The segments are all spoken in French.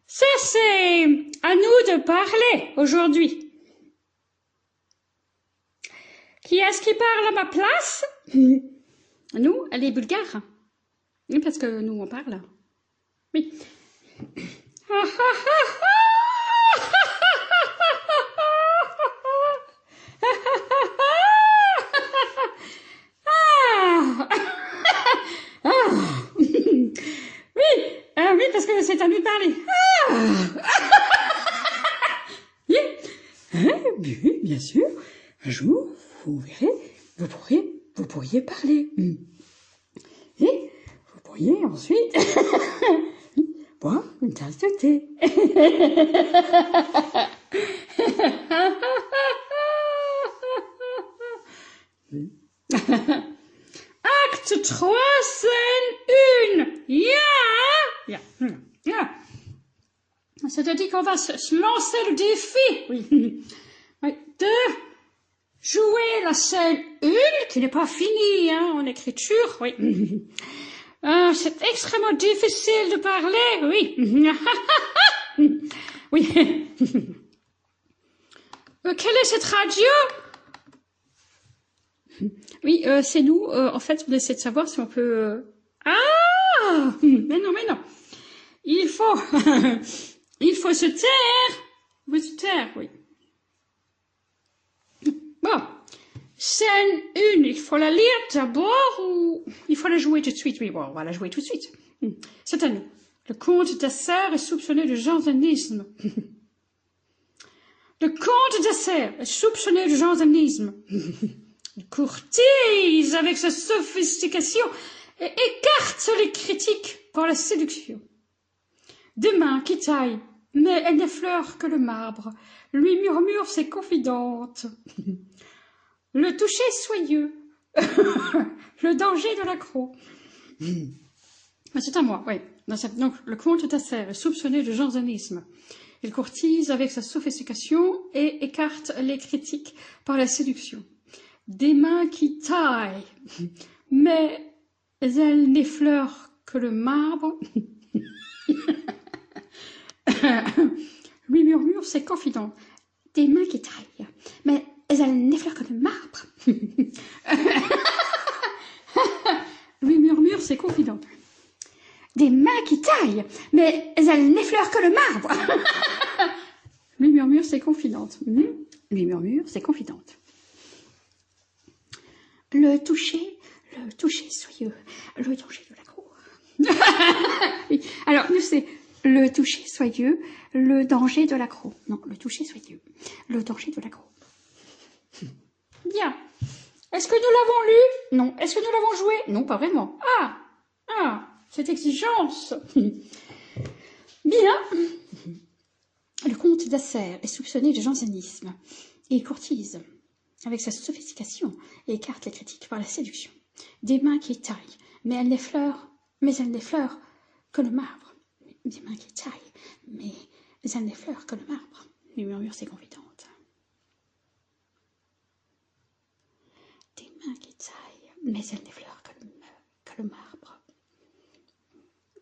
Ça, c'est à nous de parler aujourd'hui. Qui est-ce qui parle à ma place? Nous, les Bulgares. Oui, parce que nous, on parle. Oui. Oui, parce que c'est à nous de parler. Oui, bien sûr. Un jour, vous verrez, vous pourriez parler. Et vous pourriez ensuite boire une tasse de thé. Acte 3, scène 1. Yeah. C'est-à-dire qu'on va se lancer le défi. Oui. De jouer la scène 1, qui n'est pas finie en écriture. Oui. C'est extrêmement difficile de parler. Oui. Oui. Quelle est cette radio? Oui, c'est nous. En fait, on essaie de savoir si on peut... Ah! Mais non. Il faut... Il faut se taire. Il faut se taire, oui. Bon. Scène 1, il faut la lire d'abord ou il faut la jouer tout de suite? Oui, bon, on va la jouer tout de suite. C'est à nous. Le comte d'Acer est soupçonné de jansénisme. Le comte d'Acer est soupçonné de jansénisme. Il courtise avec sa sophistication et écarte les critiques par la séduction. Des mains qui taillent, mais elles n'effleurent que le marbre, lui murmure ses confidentes. Le toucher soyeux, le danger de l'accro. C'est à moi, oui. Donc, le comte d'Acer est soupçonné de jansénisme. Il courtise avec sa sophistication et écarte les critiques par la séduction. Des mains qui taillent, mais elles n'effleurent que le marbre. Lui murmure ses confidentes. Des mains qui taillent, mais elles n'effleurent que le marbre. Lui murmure ses confidentes. Des mains qui taillent, mais elles n'effleurent que le marbre. Lui murmure ses confidentes. Lui murmure ses confidentes. Le toucher soyeux, le danger de l'accro. Oui. Alors, nous, c'est le toucher soyeux, le danger de l'accro. Non, le toucher soyeux, le danger de l'accro. Bien. Est-ce que nous l'avons lu? Non. Est-ce que nous l'avons joué? Non, pas vraiment. Ah, cette exigence. Bien. Le comte d'Acer est soupçonné de jansénisme. Il courtise avec sa sophistication et écarte les critiques par la séduction. Des mains qui taillent, mais elles n'effleurent que le marbre. Des mains qui taillent, mais elles n'effleurent que le marbre, lui murmure ses confidentes. Des mains qui taillent, mais elles n'effleurent que le marbre.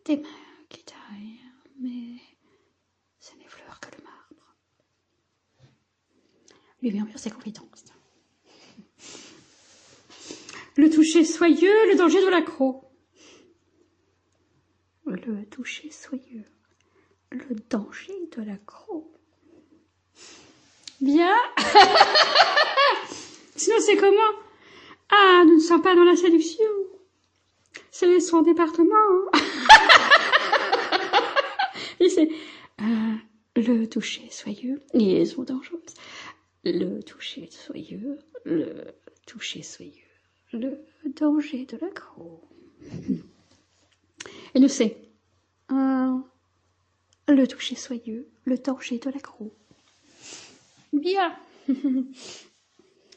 Des mains qui taillent, mais elles n'effleurent que le marbre, lui murmure ses confidentes. Le toucher soyeux, le danger de l'accro. Le toucher soyeux, le danger de l'accro. Bien. Sinon, c'est comment? Ah, nous ne sommes pas dans la séduction. C'est son département. Et c'est le toucher soyeux, liaison dangereuse. Le toucher soyeux, le toucher soyeux, le danger de l'accro. Et nous, c'est le toucher soyeux, le danger de l'accro. Bien.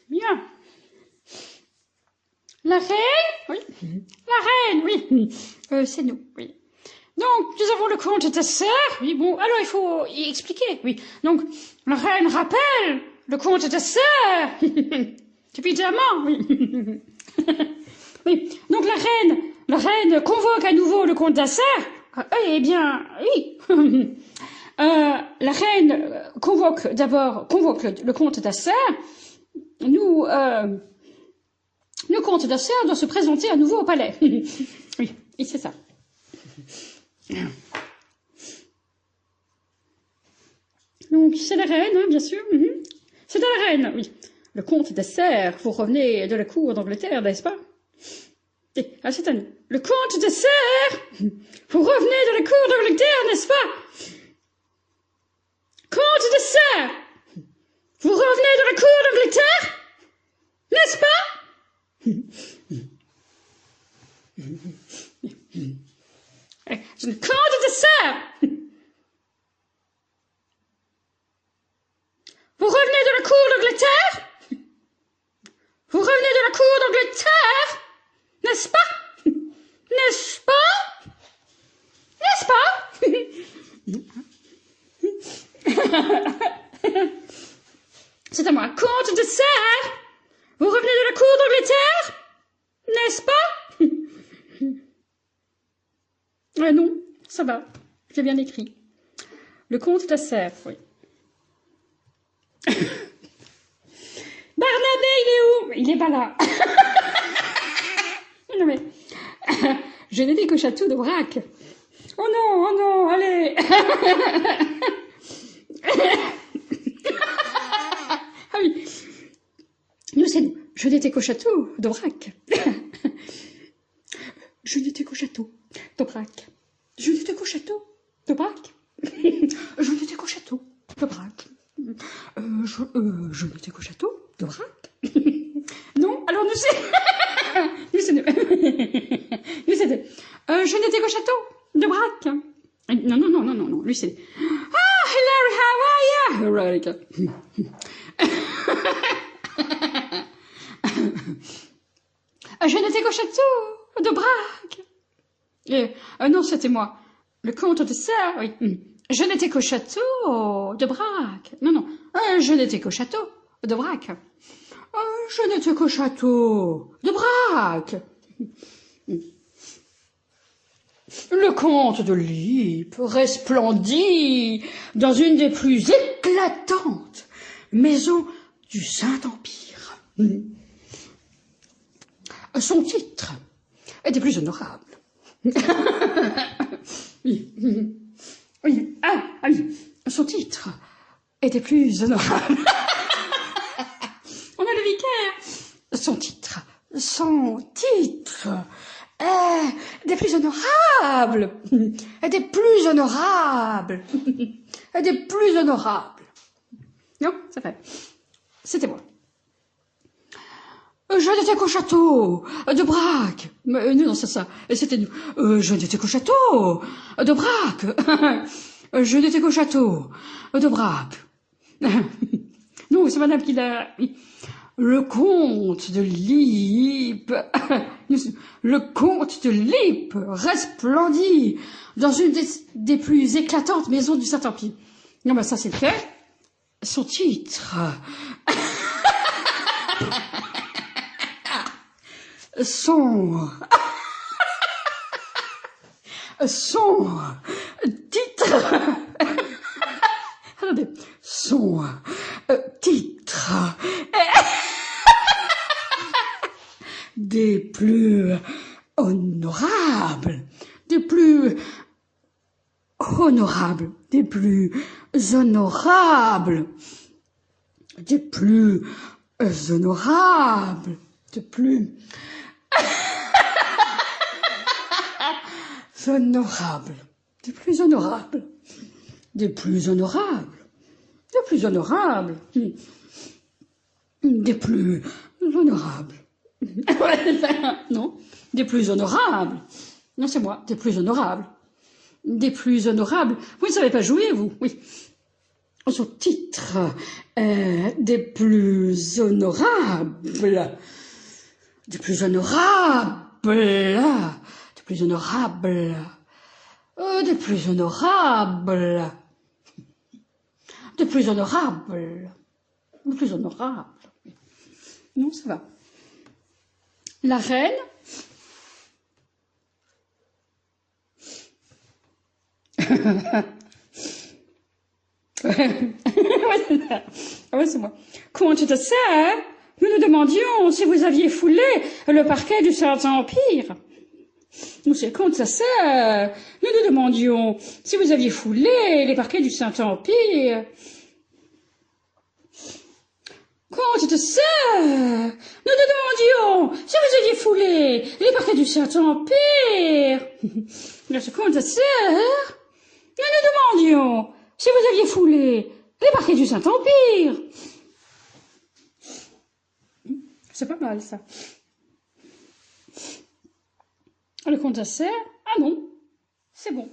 Bien. La reine? Oui. La reine, oui. C'est nous, oui. Donc, nous avons le comte d'Acer. Oui, bon, alors il faut y expliquer, oui. Donc, la reine rappelle le comte d'Acer. Évidemment, oui. Oui. Donc, la reine convoque à nouveau le comte d'Acer. Eh bien, oui. La reine convoque le comte d'Acer. Le comte d'Acer doit se présenter à nouveau au palais. Oui, et c'est ça. Donc, c'est la reine, hein, bien sûr. C'est la reine, oui. Le comte d'Acer, vous revenez de la cour d'Angleterre, n'est-ce pas? Ah, c'est à nous. Le comte d'Acer, vous revenez de la cour d'Angleterre, n'est-ce pas? Comte d'Acer, vous revenez de la cour d'Angleterre, n'est-ce pas? Comte d'Acer, vous revenez de la cour d'Angleterre? Vous revenez de la cour d'Angleterre, n'est-ce pas? N'est-ce pas? N'est-ce pas? C'est à moi. Comte d'Acer, vous revenez de la cour d'Angleterre, n'est-ce pas? Non, ça va. J'ai bien écrit. Le comte d'Acer, oui. Barnabé, il est où? Il est pas là. Non mais, je n'ai dit qu'au château de Braque. Oh non, allez. Ah oui. Nous, c'est nous. Je n'étais qu'au château de Braque. Je n'étais qu'au château de Braque. Je n'étais qu'au château de Braque. Je n'étais qu'au château de Braque. Je n'étais qu'au château de Braque. Non, alors nous c'est... nous c'est... nous c'est... je n'étais qu'au château de Braque. Non, lui c'est... Ah, Hilary, how are you? Veronica. Je n'étais qu'au château de Braque. Non, c'était moi. Le comte de Serre, oui. Je n'étais qu'au château de Braque. Non. Je n'étais qu'au château de Braque. Je n'étais qu'au château de Braque. Le comte de Lippe resplendit dans une des plus éclatantes maisons du Saint-Empire. Son titre était plus honorable. Oui. Ah oui. Son titre était plus honorable. On a le vicaire. Son titre des plus honorables. Des plus honorables. Des plus honorables. Non, ça fait. C'était moi. Je n'étais qu'au château de Braque. Non, c'est ça. C'était nous. Je n'étais qu'au château de Braque. Je n'étais qu'au château de Braque. Non, c'est madame qui l'a... Le comte de Lippe... Le comte de Lippe resplendit dans une des plus éclatantes maisons du Saint-Empire. Non, mais ça, c'est fait. Son titre... Son titre... Attendez. Son titre... des plus honorables, des plus honorables, des plus honorables, des plus honorables, des plus honorables, des plus honorables, des plus honorables, des plus honorables, des plus honorables. Non, des plus honorables. Non, c'est moi, des plus honorables. Des plus honorables. Vous ne savez pas jouer, vous, oui. Son titre, des plus honorables. Des plus honorables. Des plus honorables. Des plus honorables. Des plus honorables. Des plus honorables. Non, ça va. La reine Ah ouais, c'est moi. Comment tu te sais, hein? Nous nous demandions si vous aviez foulé le parquet du Saint-Empire. Nous, c'est quand ça sert. Nous nous demandions si vous aviez foulé les parquets du Saint-Empire. Quand tu te sais, nous nous demandions si vous aviez foulé les parquets du Saint-Empire. Là, c'est quand ça sert. Nous nous demandions si vous aviez foulé les parquets du Saint-Empire. C'est pas mal, ça. Le compte à serre? Ah non, c'est bon.